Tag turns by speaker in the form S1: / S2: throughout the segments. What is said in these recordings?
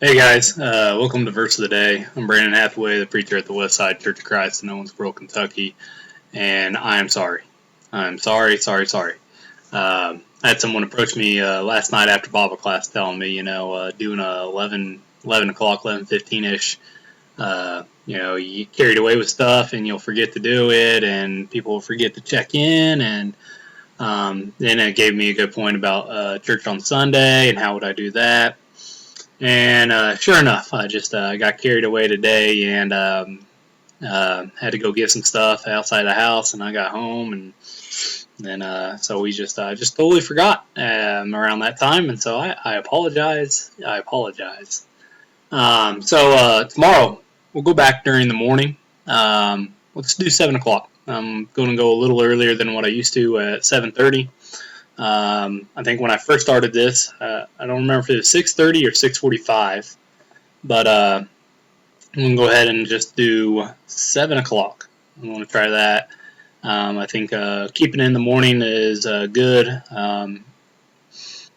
S1: Hey guys, welcome to Verse of the Day. I'm Brandon Hathaway, the preacher at the Westside Church of Christ in Owensboro, Kentucky, and I am sorry. I'm sorry. I had someone approach me last night after Bible class telling me, doing a 11 o'clock, 11:15-ish, you get carried away with stuff and you'll forget to do it, and people will forget to check in, and then it gave me a good point about church on Sunday and how would I do that. And sure enough, I just got carried away today and had to go get some stuff outside the house, and I got home, and then so we just totally forgot around that time, and so I apologize. So tomorrow we'll go back during the morning. Let's do 7 o'clock. I'm going to go a little earlier than what I used to at 7:30. I think when I first started this, I don't remember if it was 6:30 or 6:45, but I'm going to go ahead and just do 7 o'clock. I'm going to try that. I think keeping it in the morning is good.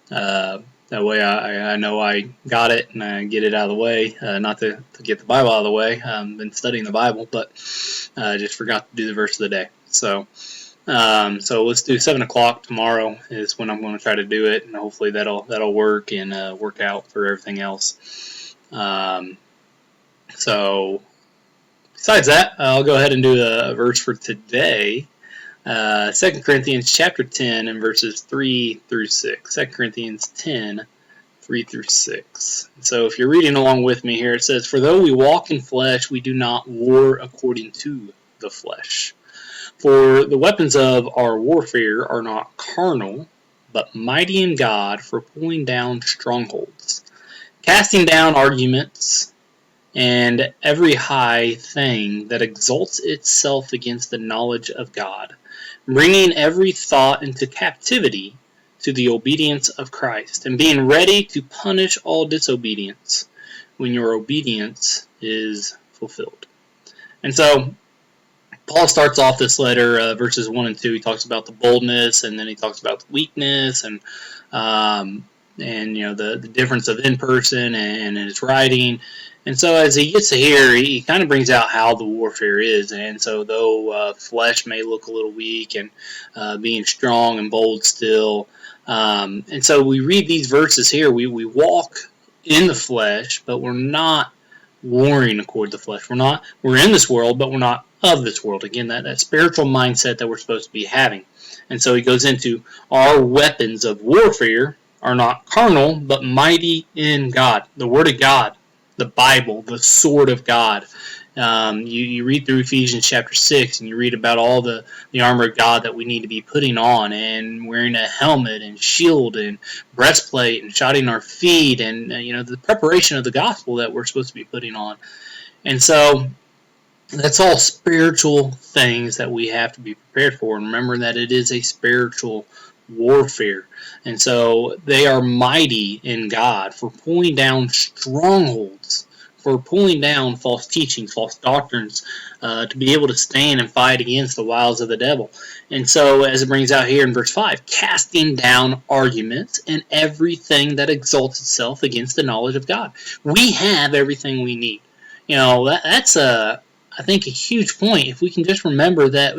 S1: That way I know I got it and I get it out of the way. Not to get the Bible out of the way. I've been studying the Bible, but I just forgot to do the verse of the day. So let's do 7 o'clock tomorrow is when I'm going to try to do it, and hopefully that'll work and work out for everything else. So besides that, I'll go ahead and do a verse for today. 2 Corinthians chapter 10 and verses 3 through 6. 2 Corinthians 10, 3 through 6. So if you're reading along with me here, it says, "For though we walk in flesh, we do not war according to the flesh. For the weapons of our warfare are not carnal, but mighty in God for pulling down strongholds, casting down arguments, and every high thing that exalts itself against the knowledge of God, bringing every thought into captivity to the obedience of Christ, and being ready to punish all disobedience when your obedience is fulfilled." And so Paul starts off this letter, verses 1 and 2. He talks about the boldness, and then he talks about the weakness, and the difference of in person and his writing. And so as he gets to here, he kind of brings out how the warfare is. And so though flesh may look a little weak, and being strong and bold still. And so we read these verses here. We walk in the flesh, but we're not warring according to the flesh. We're in this world, but we're not of this world. Again, that spiritual mindset that we're supposed to be having. And so he goes into our weapons of warfare are not carnal, but mighty in God. The Word of God, the Bible, the sword of God. You read through Ephesians chapter 6, and you read about all the armor of God that we need to be putting on, and wearing a helmet and shield and breastplate and shodding our feet, and the preparation of the gospel that we're supposed to be putting on. And so that's all spiritual things that we have to be prepared for. And remember that it is a spiritual warfare. And so they are mighty in God for pulling down strongholds, for pulling down false teachings, false doctrines, to be able to stand and fight against the wiles of the devil. And so, as it brings out here in verse 5, casting down arguments and everything that exalts itself against the knowledge of God. We have everything we need. That's I think a huge point. If we can just remember that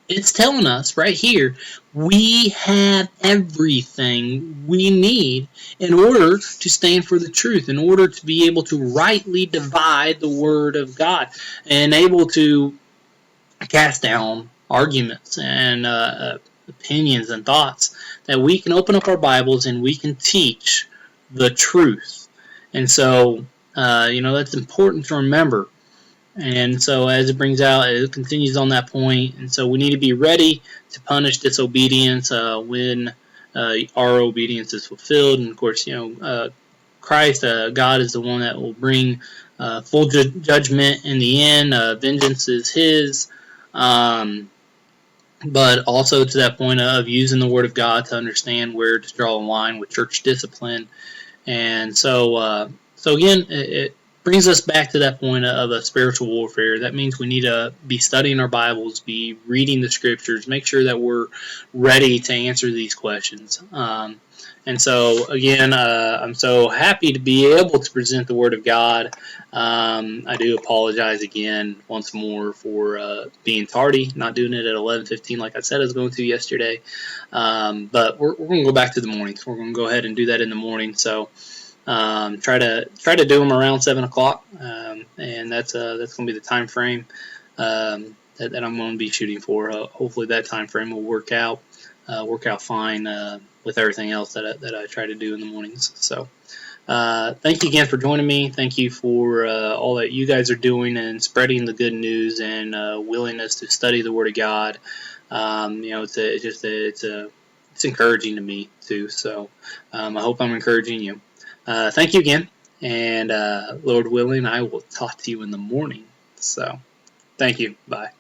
S1: it's telling us right here, we have everything we need in order to stand for the truth, in order to be able to rightly divide the Word of God, and able to cast down arguments and opinions and thoughts, that we can open up our Bibles and we can teach the truth. And so, that's important to remember. And so as it brings out, it continues on that point. And so we need to be ready to punish disobedience when our obedience is fulfilled. And of course, Christ, God is the one that will bring full judgment in the end. Vengeance is His. But also to that point of using the Word of God to understand where to draw a line with church discipline. And so again, it brings us back to that point of a spiritual warfare. That means we need to be studying our Bibles, be reading the Scriptures, make sure that we're ready to answer these questions. And so, again, I'm so happy to be able to present the Word of God. I do apologize again once more for being tardy, not doing it at 11:15 like I said I was going to yesterday. But we're going to go back to the mornings. We're going to go ahead and do that in the morning. So try to do them around 7 o'clock, and that's going to be the time frame that I'm going to be shooting for. Hopefully that time frame will work out fine with everything else that I try to do in the mornings. So thank you again for joining me. Thank you for all that you guys are doing and spreading the good news and willingness to study the Word of God. It's encouraging to me too. So I hope I'm encouraging you. Thank you again, and Lord willing, I will talk to you in the morning. So thank you. Bye.